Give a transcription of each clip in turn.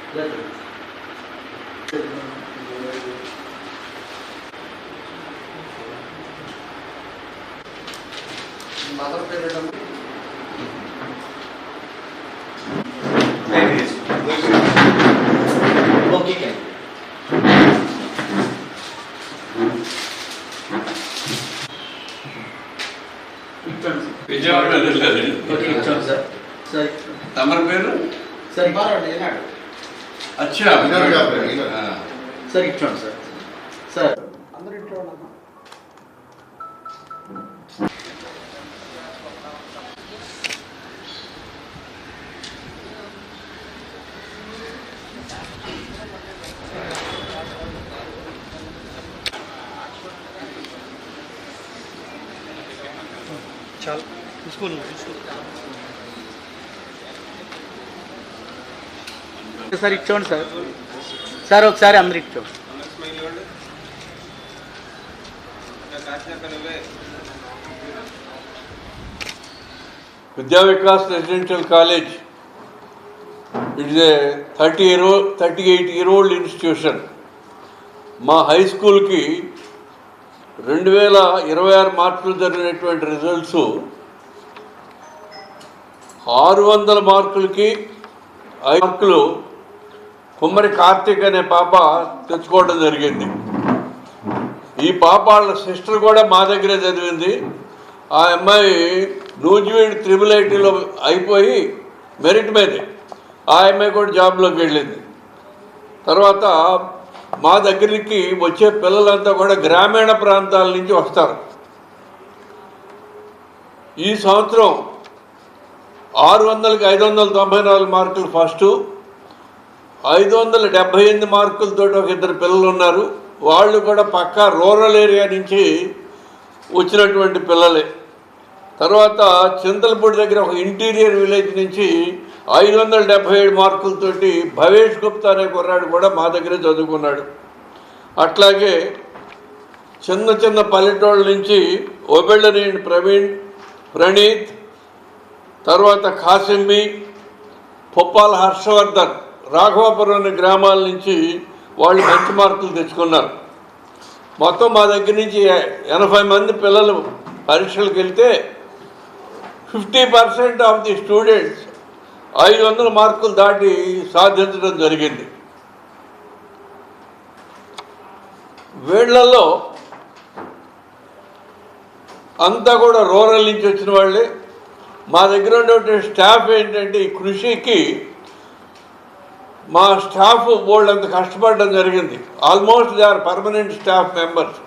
Mother పేరు okay Vijayawada sir sir తమరి పేరు సార్ అచ్చా సార్ ఇచ్చోండి సార్ సార్ అందరూ ఇంట్లో ఉన్నామా चल इसको సార్ ఇచ్చోండి సార్ సార్ ఒకసారి అందరు ఇచ్చోండి విద్యా Vikas residential college it is a 38-year-old institution. మా హై స్కూల్కి 2026 మార్కులు జరిగినటువంటి రిజల్ట్స్ 600 మార్కులకి 5 మార్కులు కుమ్మరి కార్తీక్ అనే పాప తెచ్చుకోవడం జరిగింది. ఈ పాప వాళ్ళ సిస్టర్ కూడా మా దగ్గరే చదివింది. ఆ అమ్మాయి నూజివీడ్ IIITలో అయిపోయి మెరిట్ మీదే ఆ అమ్మాయి కూడా జాబ్లోకి వెళ్ళింది. తర్వాత మా దగ్గరికి వచ్చే పిల్లలంతా కూడా గ్రామీణ ప్రాంతాల నుంచి వస్తారు. ఈ సంవత్సరం 600కి 594 మార్కులు ఫస్ట్, 578 మార్కులతో ఒక 2 పిల్లలు ఉన్నారు. వాళ్ళు కూడా పక్కా రూరల్ ఏరియా నుంచి వచ్చినటువంటి పిల్లలే. తర్వాత చింతలపూడి దగ్గర ఒక ఇంటీరియర్ విలేజ్ నుంచి 577 మార్కులతోటి భవేష్ గుప్తా అనే కుర్రాడు కూడా మా దగ్గరే చదువుకున్నాడు. అట్లాగే చిన్న చిన్న పల్లెటూళ్ళ నుంచి ఓబెళ్ళనేని ప్రవీణ్, ప్రణీత్, తర్వాత కాసిమ్మి, పొప్పాల హర్షవర్ధన్, రాఘవాపురం అనే గ్రామాల నుంచి వాళ్ళు మంచి మార్కులు తెచ్చుకున్నారు. మొత్తం మా దగ్గర నుంచి 80 మంది పిల్లలు పరీక్షలకు వెళ్తే 50% ఆఫ్ ది స్టూడెంట్స్ 500 మార్కులు దాటి సాధించడం జరిగింది. వీళ్లలో అంతా కూడా రూరల్ నుంచి వచ్చిన వాళ్ళే. మా దగ్గర ఉన్నటువంటి స్టాఫ్ ఏంటంటే ఈ కృషికి మా స్టాఫ్ బోల్డ్ అంత కష్టపడడం జరిగింది. Almost they are permanent staff members.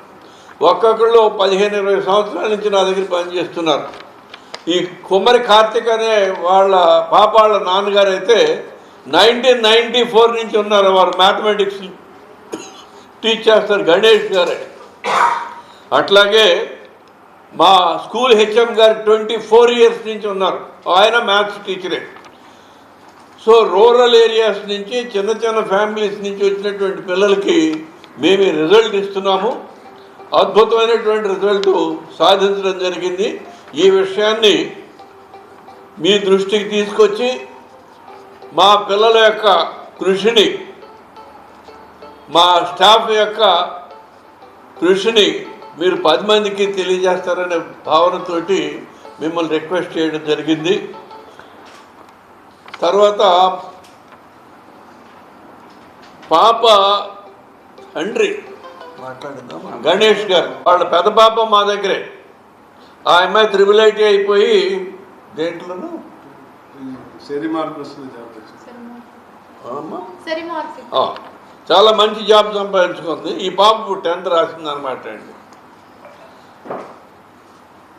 ఒక్కొక్కళ్ళు 15-20 సంవత్సరాల నుంచి నా దగ్గర పనిచేస్తున్నారు. ఈ కుమ్మరి కార్తీక్ అనే వాళ్ళ పాప వాళ్ళ నాన్నగారు అయితే 1994 నుంచి ఉన్నారు. వారు మ్యాథమెటిక్స్ టీచ్ చేస్తారు, గణేష్ గారే. అట్లాగే మా స్కూల్ హెచ్ఎం గారు 24 years నుంచి ఉన్నారు, ఆయన మ్యాథ్స్ టీచరే. సో రూరల్ ఏరియాస్ నుంచి చిన్న చిన్న ఫ్యామిలీస్ నుంచి వచ్చినటువంటి పిల్లలకి మేము రిజల్ట్ ఇస్తున్నాము. అద్భుతమైనటువంటి రిజల్ట్ సాధించడం జరిగింది. ఈ విషయాన్ని మీ దృష్టికి తీసుకొచ్చి మా పిల్లల యొక్క కృషిని, మా స్టాఫ్ యొక్క కృషిని మీరు 10 మందికి తెలియజేస్తారనే భావనతోటి మిమ్మల్ని రిక్వెస్ట్ చేయడం జరిగింది. తర్వాత పాప తండ్రి మాట్లాడుదాం, గణేష్ గారు వాళ్ళ పెద్ద పాప మా దగ్గరే. ఆ అమ్మాయి IIIT అయిపోయి దేంట్లోనూ చాలా మంచి జాబ్ సంపాదించుకుంది. ఈ పాప 10th రాసింది అనమాట అండి.